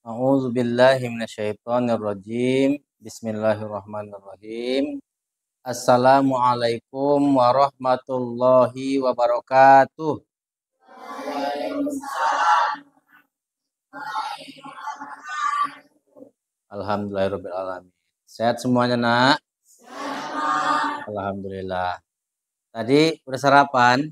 A'udzu billahi minasyaitonir rajim. Bismillahirrahmanirrahim. Assalamualaikum warahmatullahi wabarakatuh. Alhamdulillahirabbil alamin. Sehat semuanya, Nak? Alhamdulillah. Tadi udah sarapan?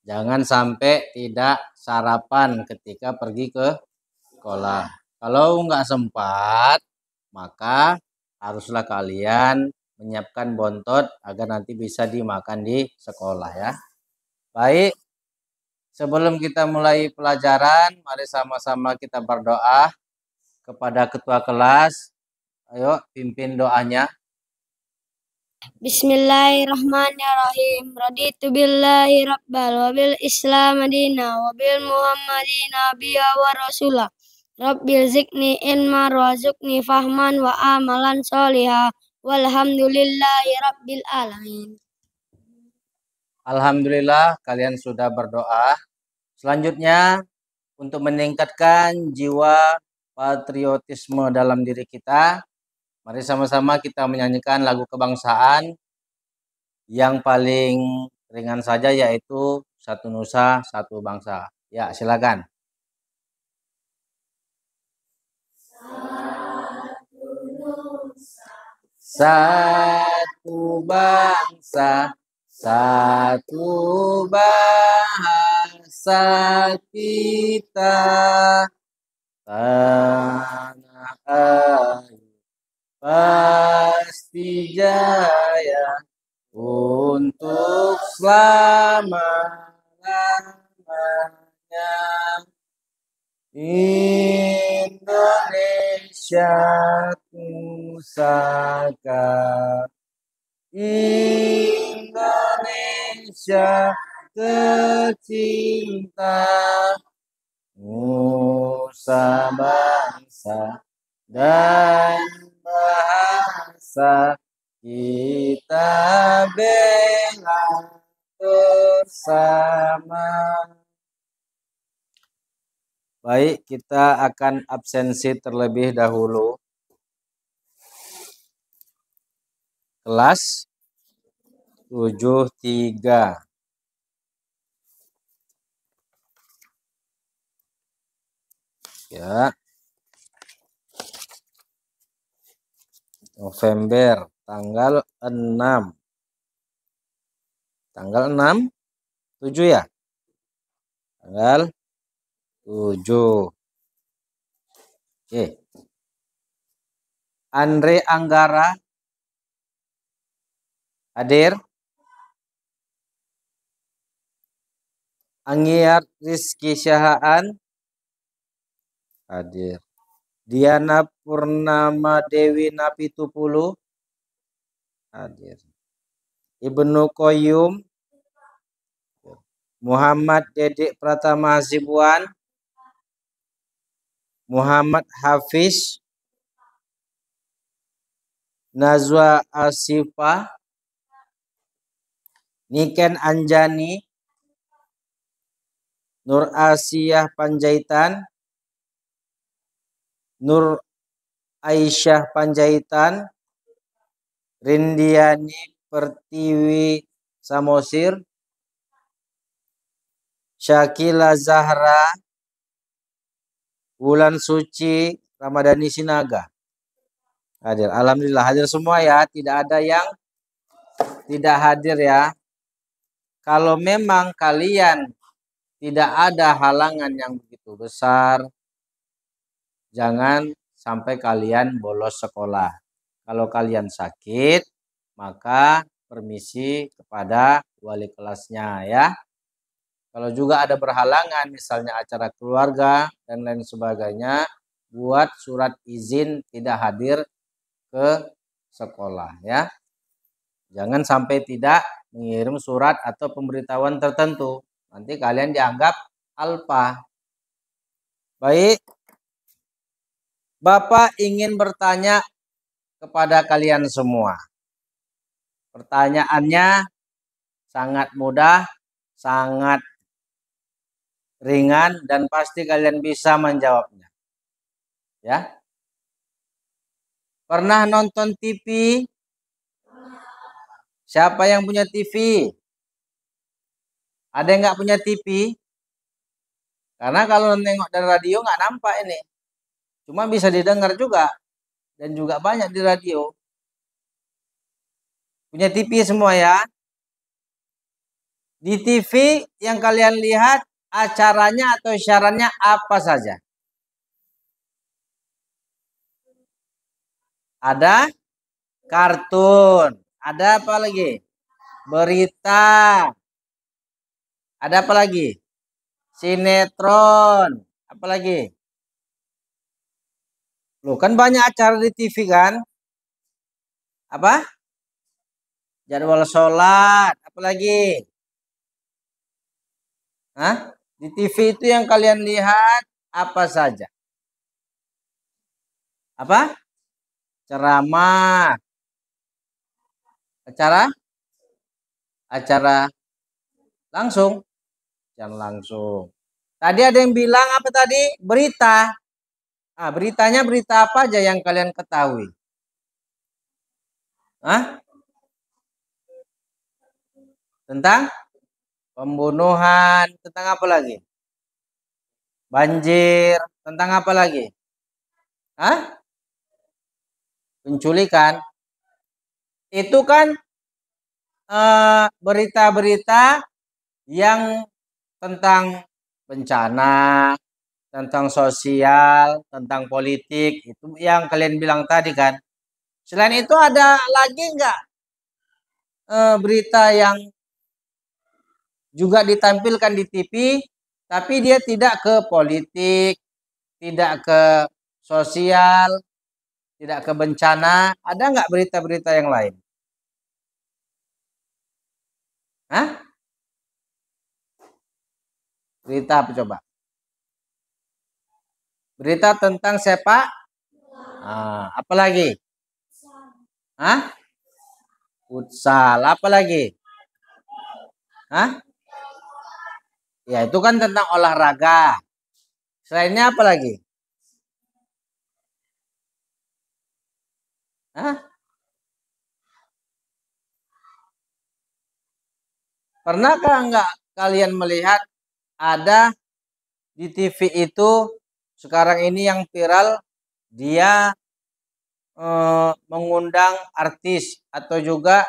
Jangan sampai tidak sarapan ketika pergi ke sekolah. Kalau nggak sempat, maka haruslah kalian menyiapkan bontot agar nanti bisa dimakan di sekolah ya. Baik, sebelum kita mulai pelajaran, mari sama-sama kita berdoa kepada ketua kelas. Ayo, pimpin doanya. Bismillahirrahmanirrahim. Raditu billahi rabbal wa bil islam madina wa bil muhammadin nabiyya wa rasulah. Rabbil zikni ilma warzuqni fahman wa amalan sholiha. Walhamdulillahi rabbil alamin. Alhamdulillah kalian sudah berdoa. Selanjutnya untuk meningkatkan jiwa patriotisme dalam diri kita, mari sama-sama kita menyanyikan lagu kebangsaan yang paling ringan saja, yaitu Satu Nusa Satu Bangsa. Ya, silakan. Satu bangsa, satu bahasa kita, tanah air pasti jaya untuk selama-lamanya. Indonesia pusaka, Indonesia tercinta, nusa bangsa dan bahasa kita bela bersama. Baik, kita akan absensi terlebih dahulu. Kelas 73. Ya. November tanggal 6. Tanggal 6 7 ya? Tanggal 7. Oke. Andre Anggara hadir. Angiat Rizky Syahaan hadir. Diana Purnama Dewi Napitupulu hadir. Ibnu Qayyum, Muhammad Dedek Pratama Hasibuan, Muhammad Hafiz, Nazwa Asifa, Niken Anjani, Nur Asiyah Panjaitan, Nur Aisyah Panjaitan, Rindiani Pertiwi Samosir, Syakila Zahra, Wulan Suci Ramadhani Sinaga hadir. Alhamdulillah hadir semua ya, tidak ada yang tidak hadir ya. Kalau memang kalian tidak ada halangan yang begitu besar, jangan sampai kalian bolos sekolah. Kalau kalian sakit, maka permisi kepada wali kelasnya ya. Kalau juga ada berhalangan, misalnya acara keluarga dan lain sebagainya, buat surat izin tidak hadir ke sekolah ya. Jangan sampai tidak mengirim surat atau pemberitahuan tertentu. Nanti kalian dianggap alpa. Baik. Bapak ingin bertanya kepada kalian semua. Pertanyaannya sangat mudah, sangat ringan dan pasti kalian bisa menjawabnya. Ya. Pernah nonton TV? Siapa yang punya TV? Ada yang nggak punya TV? Karena kalau nengok dari radio nggak nampak ini. Cuma bisa didengar juga. Dan juga banyak di radio. Punya TV semua ya. Di TV yang kalian lihat acaranya atau siarannya apa saja? Ada kartun. Ada apa lagi? Berita. Ada apa lagi? Sinetron. Apa lagi? Loh, kan banyak acara di TV kan? Apa? Jadwal sholat. Apa lagi? Hah? Di TV itu yang kalian lihat apa saja? Apa? Ceramah. Acara langsung. Jangan langsung. Tadi ada yang bilang apa tadi? Berita. Ah, beritanya berita apa aja yang kalian ketahui? Hah? Tentang pembunuhan. Tentang apa lagi? Banjir. Tentang apa lagi? Hah? Penculikan. Itu kan berita-berita yang tentang bencana, tentang sosial, tentang politik, itu yang kalian bilang tadi kan. Selain itu ada lagi nggak berita yang juga ditampilkan di TV, tapi dia tidak ke politik, tidak ke sosial, tidak ke bencana? Ada nggak berita-berita yang lain? Hah? Berita apa coba? Berita tentang sepak. Apa lagi? Hah? Futsal. Apa lagi? Hah? Ya itu kan tentang olahraga. Selainnya apa lagi? Hah? Pernahkah enggak kalian melihat ada di TV itu sekarang ini yang viral, dia mengundang artis atau juga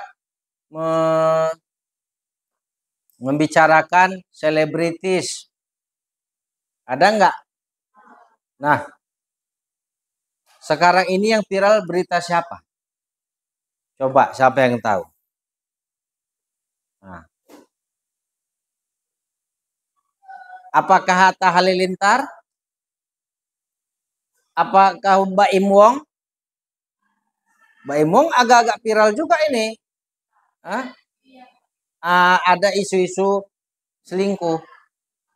membicarakan selebritis? Ada enggak? Nah, sekarang ini yang viral berita siapa? Coba siapa yang tahu? Nah, apakah Hatta Halilintar? Apakah Mbak Im Wong? Mbak Im Wong agak-agak viral juga ini. Hah? Ada isu-isu selingkuh.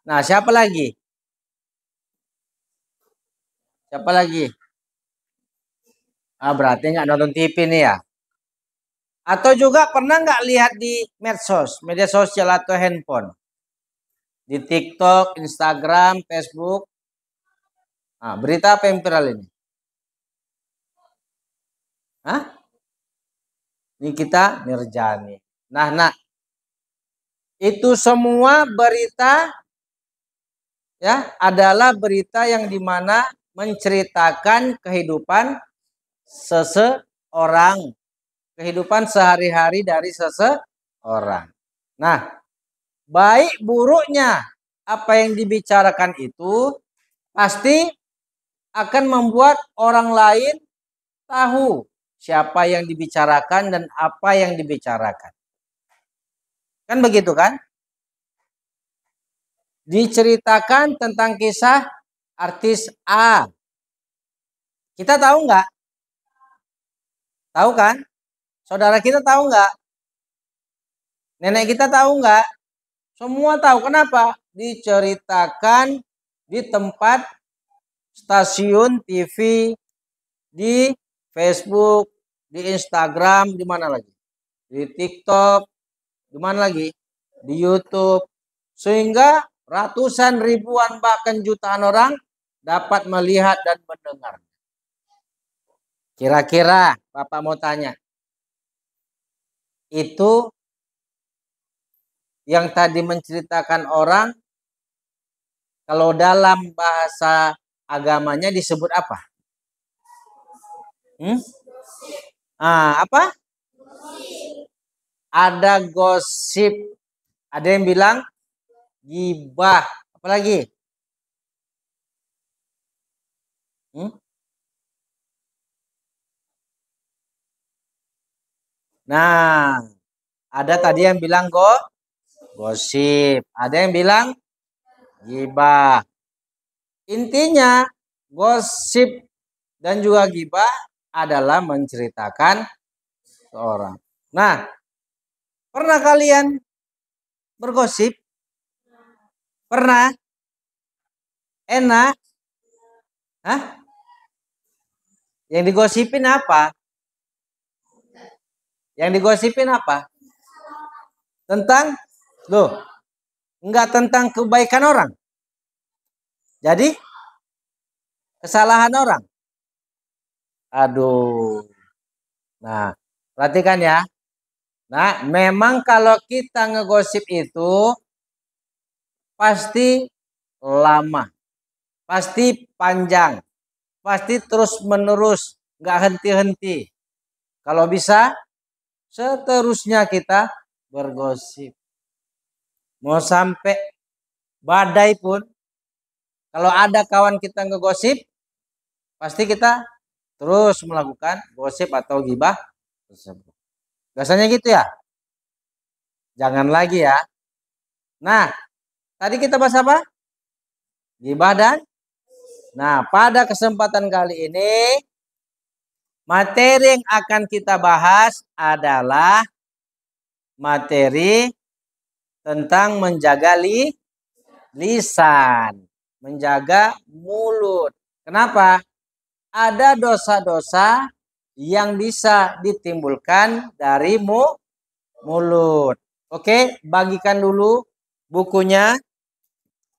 Nah, siapa lagi? Siapa lagi? Berarti nggak nonton TV nih ya? Atau juga pernah nggak lihat di medsos, media sosial atau handphone? Di TikTok, Instagram, Facebook. Berita apa yang viral ini? Hah? Ini kita Mirjani. Nah, itu semua berita ya adalah berita yang dimana menceritakan kehidupan seseorang, kehidupan sehari-hari dari seseorang. Nah, baik buruknya apa yang dibicarakan itu pasti akan membuat orang lain tahu siapa yang dibicarakan dan apa yang dibicarakan. Kan begitu kan? Diceritakan tentang kisah artis A. Kita tahu nggak? Tahu kan? Saudara kita tahu nggak? Nenek kita tahu nggak? Semua tahu. Kenapa? Diceritakan di tempat stasiun TV, di Facebook, di Instagram, di mana lagi? Di TikTok, di mana lagi? Di YouTube. Sehingga ratusan ribuan bahkan jutaan orang dapat melihat dan mendengar. Kira-kira Bapak mau tanya, itu yang tadi menceritakan orang, kalau dalam bahasa agamanya disebut apa? Apa? Ada gosip. Ada yang bilang gibah. Apa lagi? Nah, ada tadi yang bilang gosip. Ada yang bilang gibah. Intinya gosip dan juga gibah adalah menceritakan seorang. Nah, pernah kalian bergosip? Pernah? Enak? Hah? Yang digosipin apa? Yang digosipin apa? Tentang? Loh, enggak tentang kebaikan orang. Jadi, kesalahan orang. Aduh. Nah, perhatikan ya. Nah, memang kalau kita ngegosip itu pasti lama, pasti panjang, pasti terus menerus, nggak henti-henti. Kalau bisa, seterusnya kita bergosip. Mau sampai badai pun, kalau ada kawan kita ngegosip, pasti kita terus melakukan gosip atau gibah tersebut. Biasanya gitu ya. Jangan lagi ya. Nah, tadi kita bahas apa? Gibah dan. Nah, pada kesempatan kali ini materi yang akan kita bahas adalah materi tentang menjaga lisan, menjaga mulut. Kenapa? Ada dosa-dosa yang bisa ditimbulkan dari mulut. Oke, bagikan dulu bukunya.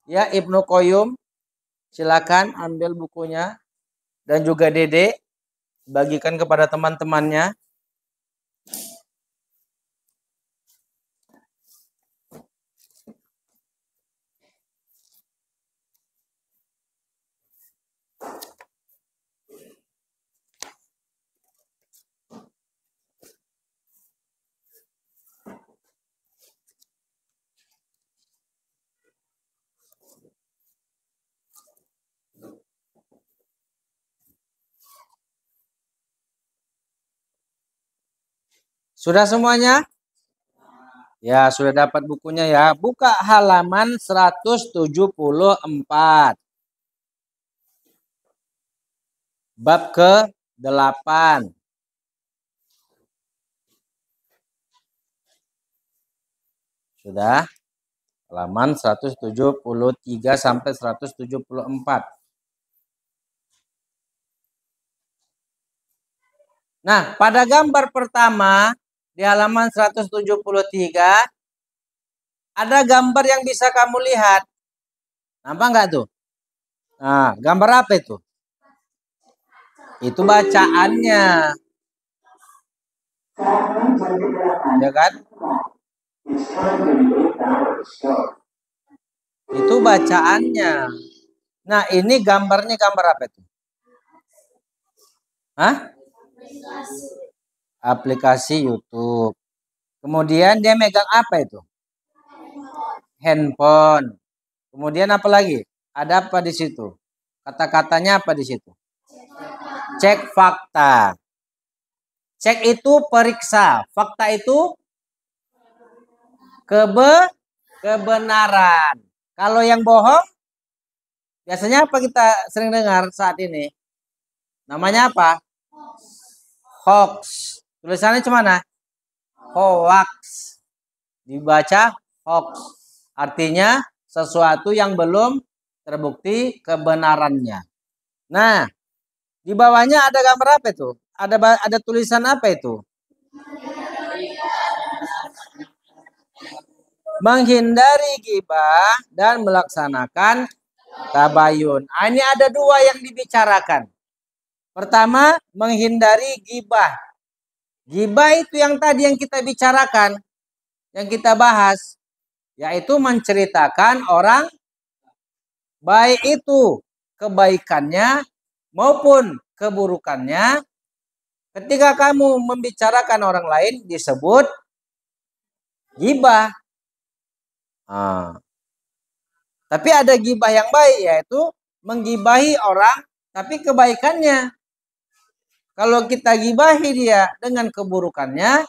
Ya, Ibnu Qayyum. Silakan ambil bukunya. Dan juga Dede, bagikan kepada teman-temannya. Sudah semuanya? Ya, sudah dapat bukunya ya. Buka halaman 174. Bab ke-8. Sudah? Halaman 173 sampai 174. Nah, pada gambar pertama di halaman 173 ada gambar yang bisa kamu lihat. Nampak nggak tuh? Nah, gambar apa itu? Itu bacaannya. Ya kan? Itu bacaannya. Nah, ini gambarnya gambar apa itu? Hah? Aplikasi YouTube. Kemudian dia megang apa itu? Handphone. Kemudian apa lagi? Ada apa di situ? Kata-katanya apa di situ? Cek fakta. Cek itu periksa. Fakta itu kebenaran. Kalau yang bohong, biasanya apa kita sering dengar saat ini? Namanya apa? Hoax. Tulisannya cemana? Hoax. Dibaca hoax. Artinya sesuatu yang belum terbukti kebenarannya. Nah, di bawahnya ada gambar apa itu? Ada tulisan apa itu? menghindari ghibah dan melaksanakan tabayun. Ini ada dua yang dibicarakan. Pertama, menghindari ghibah. Ghibah itu yang tadi yang kita bicarakan, yang kita bahas, yaitu menceritakan orang baik itu kebaikannya maupun keburukannya. Ketika kamu membicarakan orang lain disebut ghibah. Tapi ada ghibah yang baik, yaitu menggibahi orang tapi kebaikannya. Kalau kita gibahi dia dengan keburukannya,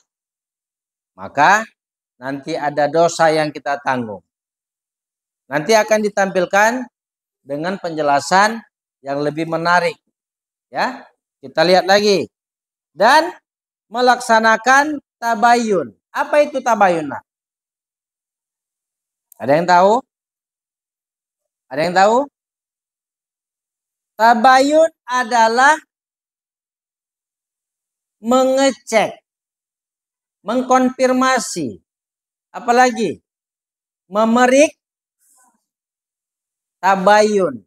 maka nanti ada dosa yang kita tanggung. Nanti akan ditampilkan dengan penjelasan yang lebih menarik. Ya, kita lihat lagi. Dan melaksanakan tabayun. Apa itu tabayun? Ada yang tahu? Ada yang tahu? Tabayun adalah mengecek, mengkonfirmasi, apalagi memerik tabayun.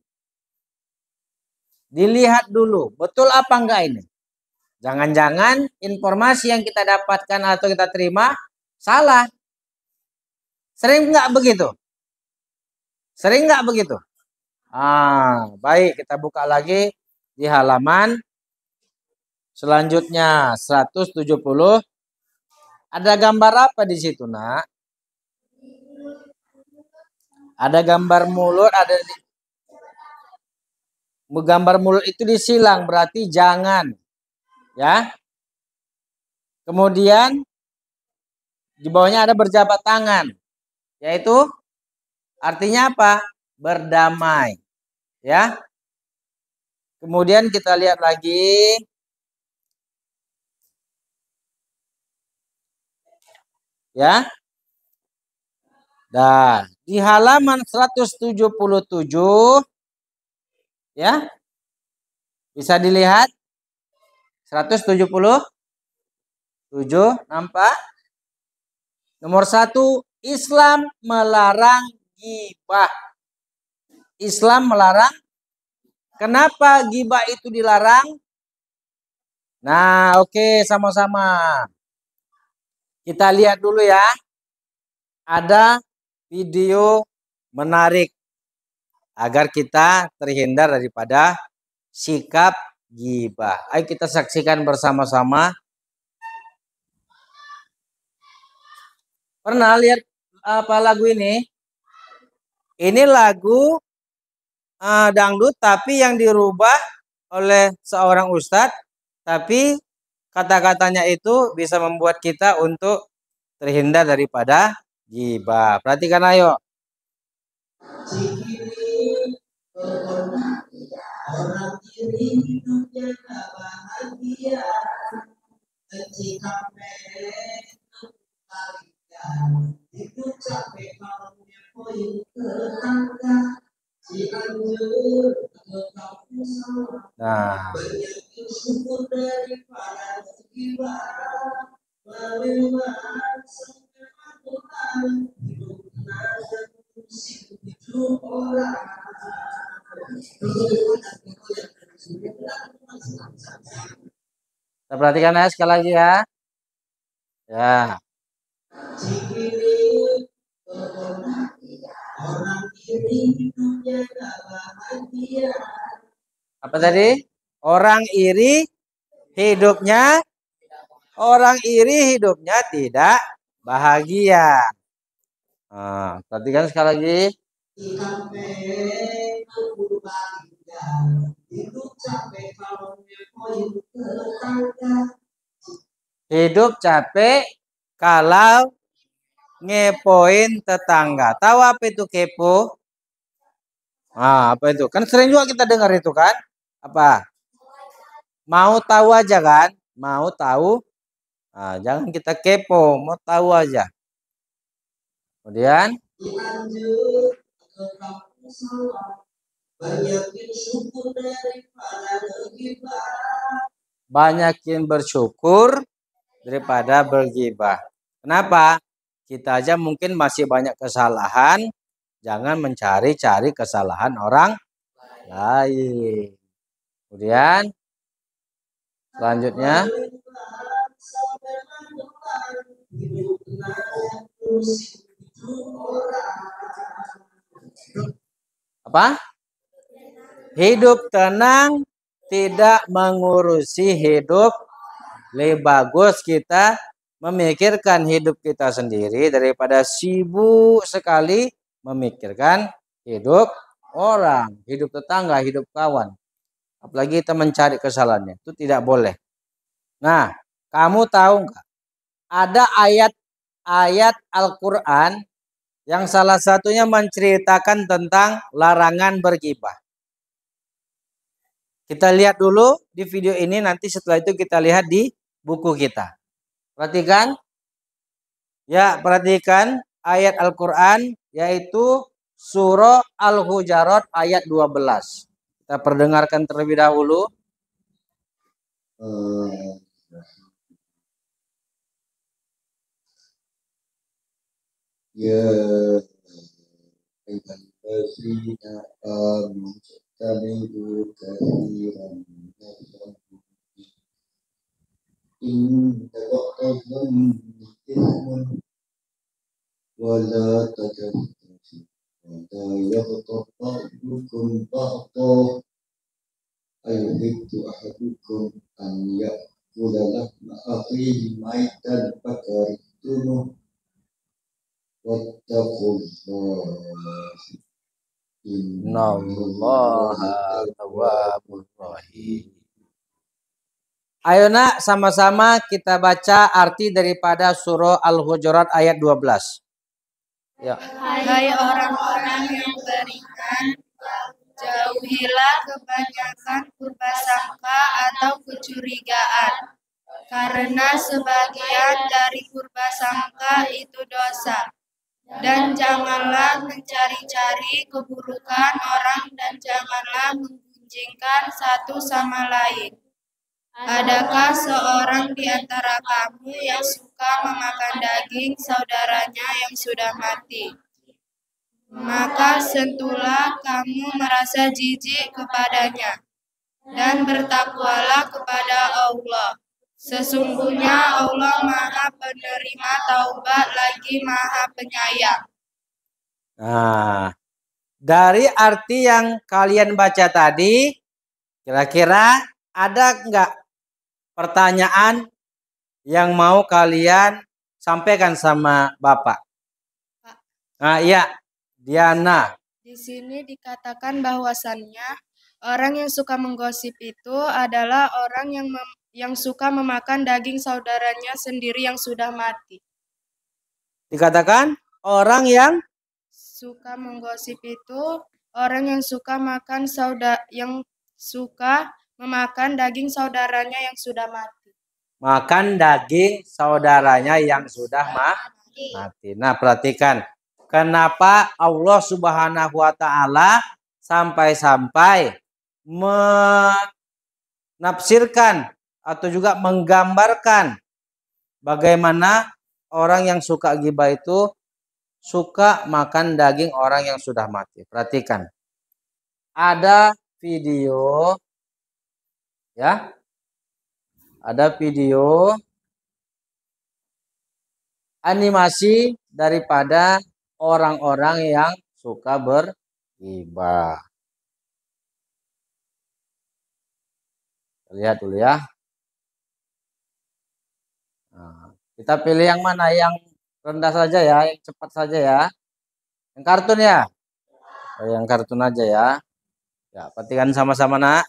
Dilihat dulu, betul apa enggak ini? Jangan-jangan informasi yang kita dapatkan atau kita terima salah. Sering enggak begitu? Sering enggak begitu? Baik, kita buka lagi di halaman selanjutnya 170. Ada gambar apa di situ, Nak? Ada gambar mulut, ada gambar mulut itu disilang, berarti jangan. Ya. Kemudian di bawahnya ada berjabat tangan, yaitu artinya apa? Berdamai. Ya. Kemudian kita lihat lagi. Ya. Nah, di halaman 177 ya. Bisa dilihat 177 nampak? Nomor 1, Islam melarang ghibah. Islam melarang. Kenapa ghibah itu dilarang? Nah, oke, sama-sama. Kita lihat dulu ya. Ada video menarik agar kita terhindar daripada sikap ghibah. Ayo kita saksikan bersama-sama. Pernah lihat apa lagu ini? Ini lagu dangdut tapi yang dirubah oleh seorang ustadz, tapi kata-katanya itu bisa membuat kita untuk terhindar daripada ghibah. Perhatikan ayo. Orang iri hidupnya tak bahagia, ketika hidup capek kalau poin ke tangga, Cianjur ke kampung sawah. Nah, banyak syukur daripada gibah, melewat semua Tuhan, hidup tenaga musik hidup orang. Kita perhatikan ya sekali lagi ya. Ya. Apa tadi? Orang iri hidupnya tidak bahagia. Perhatikan sekali lagi. Hidup capek kalau ngepoin tetangga. Tahu apa itu kepo? Apa itu? Kan sering juga kita dengar itu kan? Apa? Mau tahu aja kan? Mau tahu? Jangan kita kepo, mau tahu aja. Kemudian banyakin bersyukur daripada bergibah. Kenapa? kita aja mungkin masih banyak kesalahan, jangan mencari-cari kesalahan orang lain. Kemudian selanjutnya apa? Hidup tenang, tidak mengurusi hidup. Lebih bagus kita memikirkan hidup kita sendiri daripada sibuk sekali memikirkan hidup orang, hidup tetangga, hidup kawan. Apalagi kita mencari kesalahannya, itu tidak boleh. Nah, kamu tahu nggak? Ada ayat-ayat Al-Quran yang salah satunya menceritakan tentang larangan bergibah. Kita lihat dulu di video ini, nanti setelah itu kita lihat di buku kita. Perhatikan. Ya, perhatikan ayat Al-Quran yaitu surah Al-Hujarat ayat 12. Kita perdengarkan terlebih dahulu. Ya ayyuhallazina amanu ijtanibu katsiran inna ba'dadhanni ithmun wa la tajassasu wa la yaghtab ba'dukum ba'dan ayuhibbu ahadukum an ya'kula lahma akhihi maitan fakarihtumuh wattaqullah Innallaha tawwabur rahim. Ayo nak, sama-sama kita baca arti daripada surah Al-Hujurat ayat 12. Ya. Hai orang-orang yang beriman, jauhilah kebanyakan purbasangka atau kecurigaan, karena sebagian dari purbasangka itu dosa. Dan janganlah mencari-cari keburukan orang dan janganlah menggunjingkan satu sama lain. Adakah seorang di antara kamu yang suka memakan daging saudaranya yang sudah mati? Maka sentuhlah kamu merasa jijik kepadanya, dan bertakwalah kepada Allah. Sesungguhnya Allah Maha Penerima Taubat lagi Maha Penyayang. Nah, dari arti yang kalian baca tadi, kira-kira ada nggak pertanyaan yang mau kalian sampaikan sama Bapak? Nah, iya, Diana. Di sini dikatakan bahwasannya orang yang suka menggosip itu adalah orang yang suka memakan daging saudaranya sendiri yang sudah mati. Dikatakan orang yang Suka menggosip itu orang yang suka memakan daging saudaranya yang sudah mati. makan daging saudaranya yang sudah mati. Nah, perhatikan. Kenapa Allah Subhanahu wa taala sampai-sampai menafsirkan atau juga menggambarkan bagaimana orang yang suka ghibah itu suka makan daging orang yang sudah mati. Perhatikan. Ada video ya. Ada video animasi daripada orang-orang yang suka berghibah. Lihat dulu ya. Nah, kita pilih yang mana? Yang rendah saja ya, yang cepat saja ya. Yang kartun ya. Oh, yang kartun aja ya. Ya, perhatikan sama-sama nak.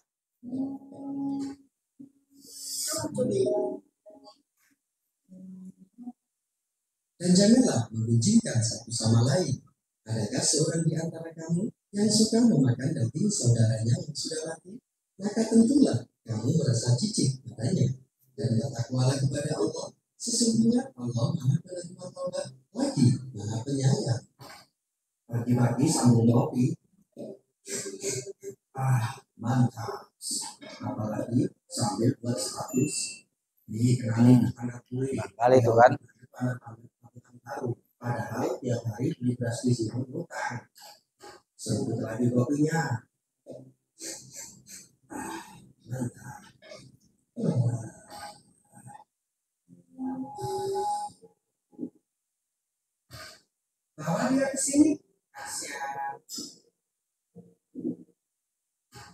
Dan janganlah menggunjingkan satu sama lain. Adakah seorang di antara kamu yang suka memakan daging saudaranya yang sudah mati? Maka tentulah kamu merasa jijik padanya dan bertakwalah kepada Allah. Sesungguhnya Allah Maha Penerima Taubat lagi Maha Penyayang. Pagi-pagi sambil ngopi. Mantap. Apalagi sambil buat status. Nih kenalin anak gue. Kali itu kan. Padahal tiap hari beli beras di sini utang. Sebut lagi kopinya. Mantap. Bawa dia ke sini. Kasihan.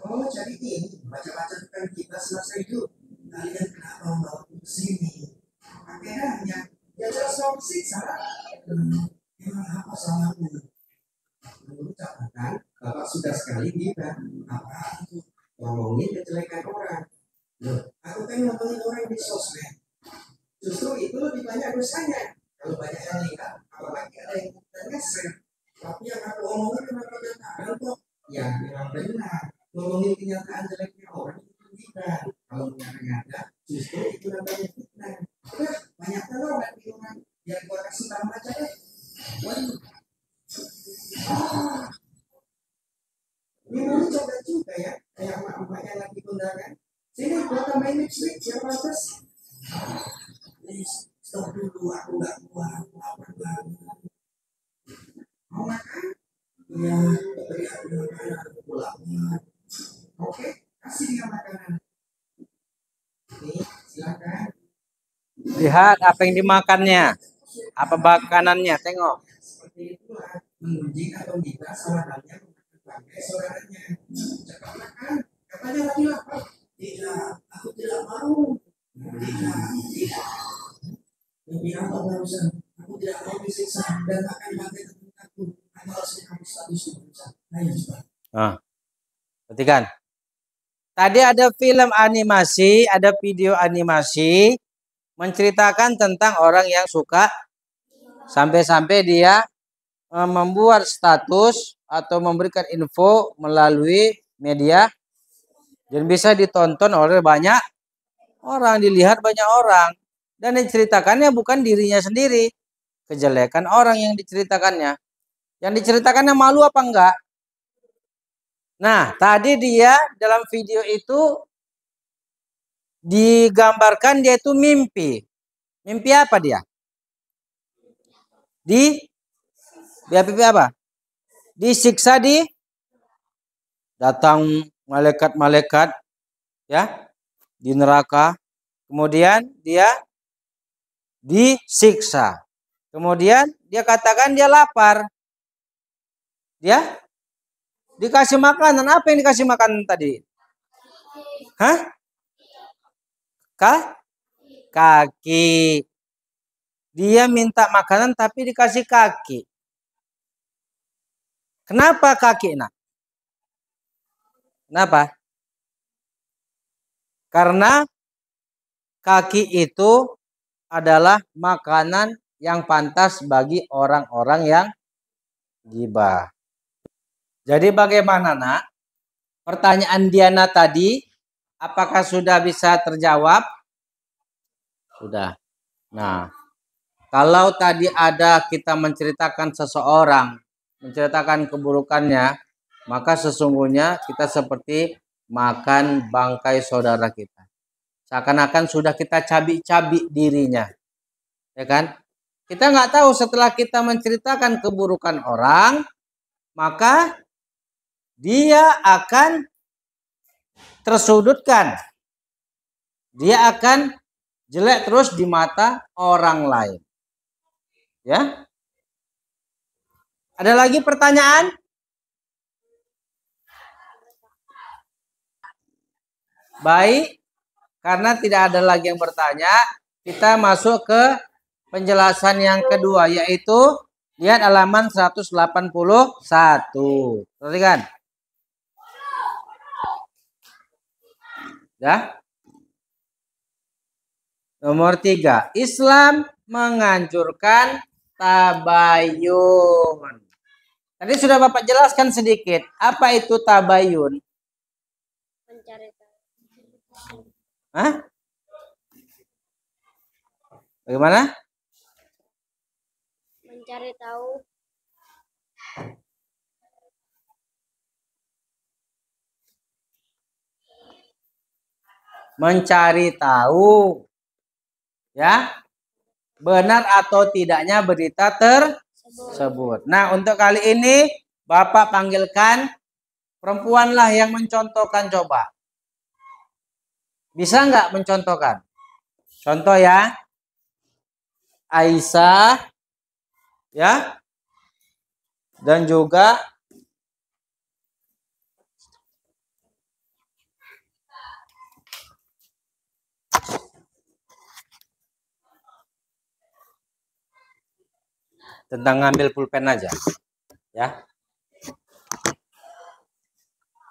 Oh, jadi ini baca-baca tentang kita selesai itu. Kalian kenapa membawa ke sini? Akhirnya ya jelas mau siksa. Emang apa salahnya? Mengucapkan Bapak sudah sekali kita apa itu ngomongin kejelekan orang. Loh, aku kan ngomongin orang di sosmed. Justru itu lebih banyak dosanya. Kalau banyak yang lihat, apalagi ada yang nge-share. Tapi yang aku omongin cuma kenyataan kok. Ya, memang benar. Ngomongin kenyataan jeleknya orang itu tidak. Kalau ternyata justru itu namanya fitnah. Udah, banyak telur di orang. Biar gua kasih tahu aja deh. Waduh. Ini mau coba juga ya. Kayak emak-emak yang lagi kondangan. Sini, gua tambahin lipstick. Siapa atas? Please, stop dulu. Aku gak kuat. Aku lapar banget. Mau makan? Iya, beri aku makanan. Aku lapar. Oke, kasih dia makanan. Nih, silakan. Lihat apa yang dimakannya. Apa makanannya, tengok. Seperti itulah mengunjing atau kita sama halnya memakai saudaranya. Cepat makan, katanya lagi lapar. Tidak, aku tidak mau. Tidak. Lebih apa barusan? Aku tidak mau disiksa dan akan pakai teman-temanku. Aku harus mengambil status berusaha. Ayo cepat. Perhatikan. Tadi ada film animasi, ada video animasi menceritakan tentang orang yang suka sampai-sampai dia membuat status atau memberikan info melalui media dan bisa ditonton oleh banyak orang, dilihat banyak orang, dan diceritakannya bukan dirinya sendiri, kejelekan orang yang diceritakannya. Yang diceritakannya malu apa enggak? Nah, tadi dia dalam video itu digambarkan dia itu mimpi. Mimpi apa dia? Mimpi apa? Disiksa datang malaikat-malaikat ya di neraka. Kemudian dia disiksa. Kemudian dia katakan dia lapar. Dia dikasih makanan. Apa yang dikasih makanan tadi? Hah? Kaki. Dia minta makanan tapi dikasih kaki. Kenapa kaki, nak? Kenapa? Karena kaki itu adalah makanan yang pantas bagi orang-orang yang ghibah. Jadi bagaimana, nak? Pertanyaan Diana tadi, apakah sudah bisa terjawab? Sudah. Nah, kalau tadi ada kita menceritakan seseorang, menceritakan keburukannya, maka sesungguhnya kita seperti makan bangkai saudara kita. Seakan-akan sudah kita cabik-cabik dirinya. Ya kan? Kita nggak tahu setelah kita menceritakan keburukan orang, maka dia akan tersudutkan. Dia akan jelek terus di mata orang lain. Ya. Ada lagi pertanyaan? Baik, karena tidak ada lagi yang bertanya, kita masuk ke penjelasan yang kedua, yaitu lihat halaman 181. Perhatikan. Ya. Nomor 3, Islam menganjurkan tabayun. Tadi sudah Bapak jelaskan sedikit. Apa itu tabayun? Mencari tahu. Hah? Bagaimana? Mencari tahu. Mencari tahu. Ya. benar atau tidaknya berita tersebut. Nah, untuk kali ini Bapak panggilkan perempuanlah yang mencontohkan, coba. Bisa nggak mencontohkan? Contoh ya. Aisyah ya. Dan juga tentang ngambil pulpen aja ya.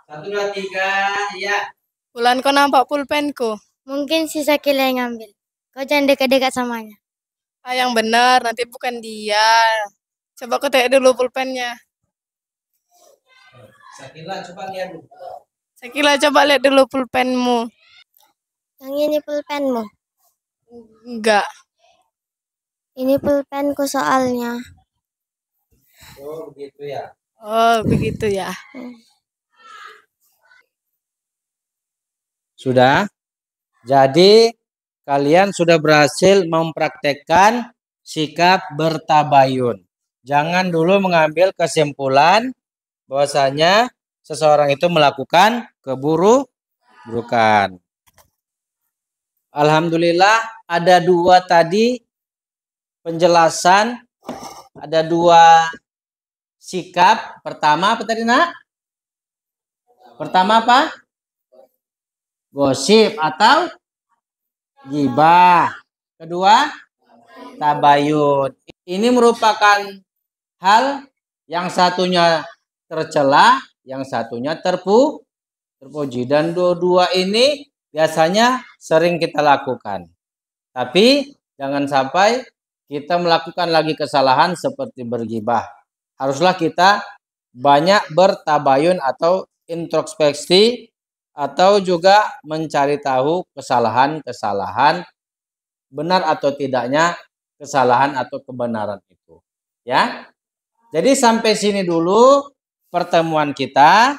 1, 2, 3 ya. Bulan, kau nampak pulpenku? Mungkin si Sakila yang ngambil. Kau jangan dekat-dekat samanya. Ah, yang benar, nanti bukan dia. Coba kau tengok dulu pulpennya. Sakila coba lihat dulu. Sakila, coba lihat dulu pulpenmu. Yang ini pulpenmu. Enggak. Ini pulpenku soalnya. Oh, begitu ya. Oh, begitu ya. Sudah. Jadi kalian sudah berhasil mempraktekkan sikap bertabayun. Jangan dulu mengambil kesimpulan bahwasanya seseorang itu melakukan keburukan. Alhamdulillah ada 2 tadi penjelasan, ada 2 sikap. Pertama apa tadi, Nak? Pertama apa? Gosip atau gibah. Kedua, tabayun. Ini merupakan hal yang satunya tercela, yang satunya terpuji. Dan dua-dua ini biasanya sering kita lakukan. Tapi jangan sampai kita melakukan lagi kesalahan seperti bergibah. Haruslah kita banyak bertabayun atau introspeksi atau juga mencari tahu kesalahan-kesalahan, benar atau tidaknya kesalahan atau kebenaran itu. Ya. Jadi sampai sini dulu pertemuan kita.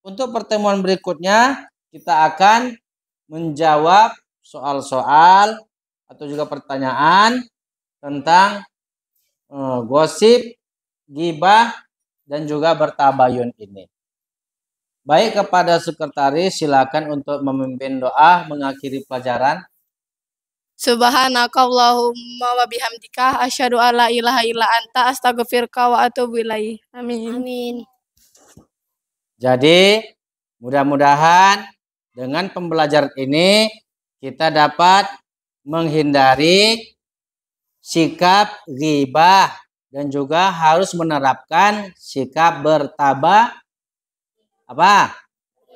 Untuk pertemuan berikutnya kita akan menjawab soal-soal atau juga pertanyaan tentang gosip, gibah, dan juga bertabayun ini. Baik, kepada sekretaris silakan untuk memimpin doa mengakhiri pelajaran. Subhanakallahumma wa bihamdika asyhadu alla ilaha illa anta astaghfiruka wa atubu ilaik. Amin. Amin. Jadi mudah-mudahan dengan pembelajaran ini kita dapat menghindari sikap ghibah dan juga harus menerapkan sikap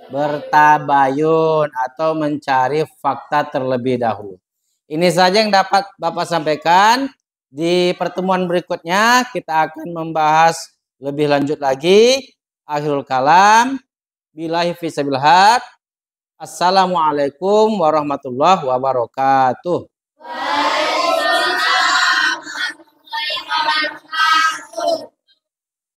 bertabayun atau mencari fakta terlebih dahulu. Ini saja yang dapat Bapak sampaikan. Di pertemuan berikutnya kita akan membahas lebih lanjut lagi. Akhirul kalam. Billahi fisabilillah. Assalamualaikum warahmatullahi wabarakatuh.